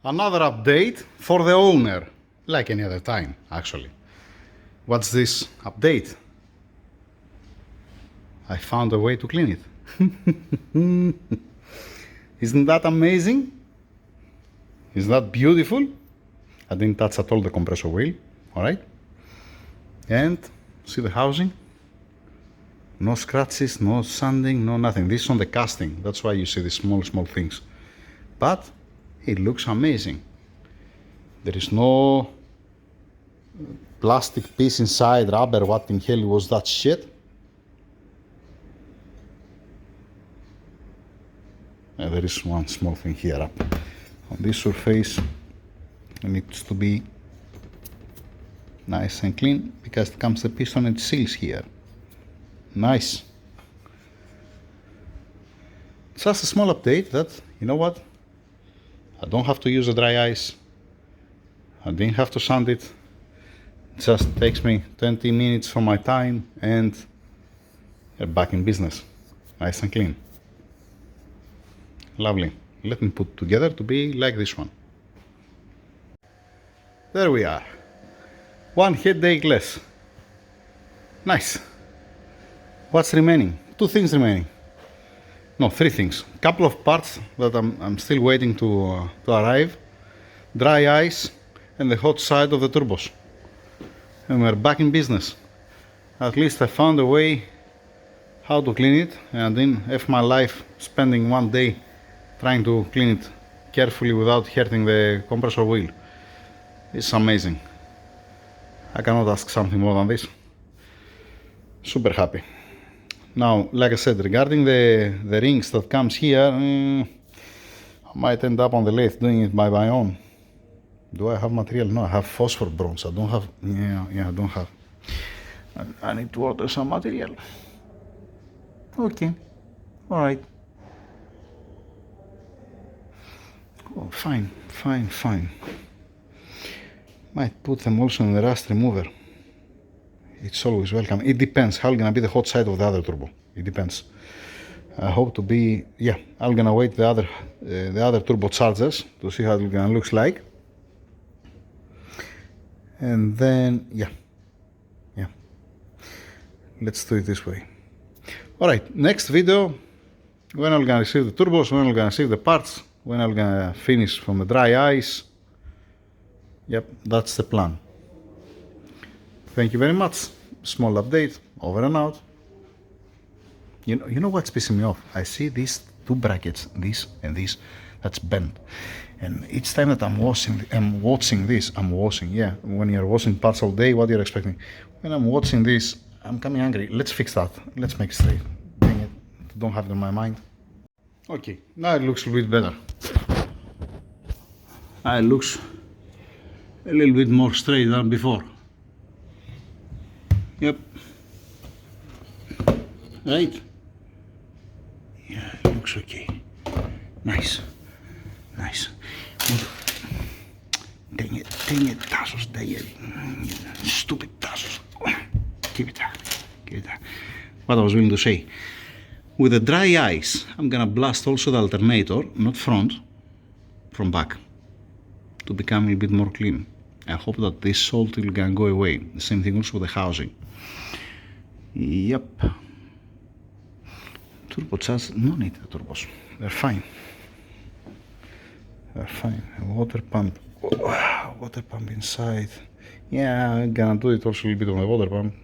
Another update for the owner, like any other time, actually. What's this update? I found a way to clean it. Isn't that amazing? Isn't that beautiful? I didn't touch at all the compressor wheel, all right? And see the housing? No scratches, no sanding, no nothing. This is on the casting. That's why you see these small things. But it looks amazing. There is no plastic piece inside, rubber. What in hell was that shit? There is one small thing here up. On this surface, it needs to be nice and clean because it comes the piston and it seals here. Nice. Just a small update that, you know what? I don't have to use the dry ice. I didn't have to sand it. It just takes me 20 minutes from my time and you're back in business. Nice and clean. Lovely. Let me put together to be like this one. There we are. One headache less. Nice. What's remaining? Two things remaining. No, three things. Couple of parts that I'm still waiting to arrive. Dry ice and the hot side of the turbos. And we're back in business. At least I found a way how to clean it, and I didn't have my life spending one day trying to clean it carefully without hurting the compressor wheel. It's amazing. I cannot ask something more than this. Super happy. Now, like I said, regarding the rings that comes here, I might end up on the lathe doing it by my own. Do I have material? No, I have phosphor bronze. I don't have, I don't have. I need to order some material. Okay, all right. Oh, fine. Might put them also in the rust remover. It's always welcome. It depends how gonna be the hot side of the other turbo. It depends. I hope to be, I'm gonna wait the other turbochargers to see how it gonna looks like. And then, let's do it this way. All right, next video, when I'm gonna receive the turbos, when I'm gonna receive the parts, when I'm gonna finish from the dry ice. Yep, that's the plan. Thank you very much. Small update, over and out. You know what's pissing me off? I see these two brackets, this and this, that's bent. And each time that I'm watching this, when you're watching parts all day, what you're expecting? When I'm watching this, I'm coming angry. Let's fix that. Let's make it straight. Dang it, don't have it in my mind. Okay, now it looks a bit better. Now it looks a little bit more straight than before. Yep. Right? Yeah, it looks okay. Nice. Dang it, Tassos, dang it. Stupid Tassos. Keep it there. What I was willing to say. With the dry ice, I'm gonna blast also the alternator, not front, from back, to become a little bit more clean. I hope that this salt will gonna go away. The same thing also with the housing. Yep. Turbochargers, no need the turbos. They're fine. Water pump inside. Yeah, I'm gonna do it also a little bit on the water pump.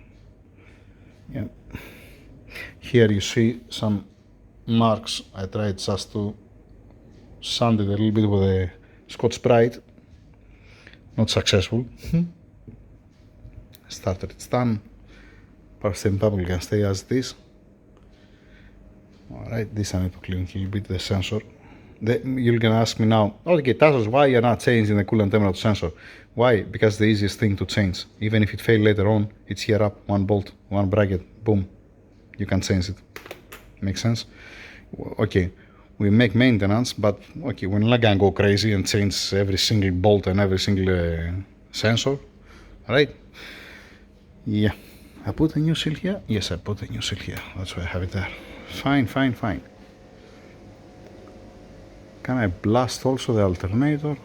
Yeah. Here you see some marks. I tried just to sand it a little bit with a Scotch-Brite. Not successful. Starter, it's done. Power steering bubble can stay as it is. Alright, this I need to clean a little bit the sensor. You're gonna ask me now, okay, Tassos, why you're not changing the coolant temperature sensor? Why? Because the easiest thing to change. Even if it fails later on, it's here up, one bolt, one bracket, boom. You can change it. Makes sense? Okay, we make maintenance, but okay, we're not gonna go crazy and change every single bolt and every single sensor. Alright? Yeah. I put a new seal here? Yes, I put a new seal here. That's why I have it there. Fine. Can I blast also the alternator?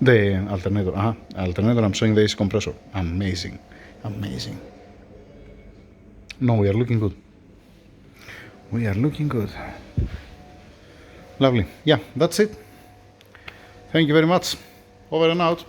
The alternator, alternator, I'm showing the AC compressor. Amazing, amazing. No, we are looking good. We are looking good. Lovely. Yeah, that's it. Thank you very much. Over and out.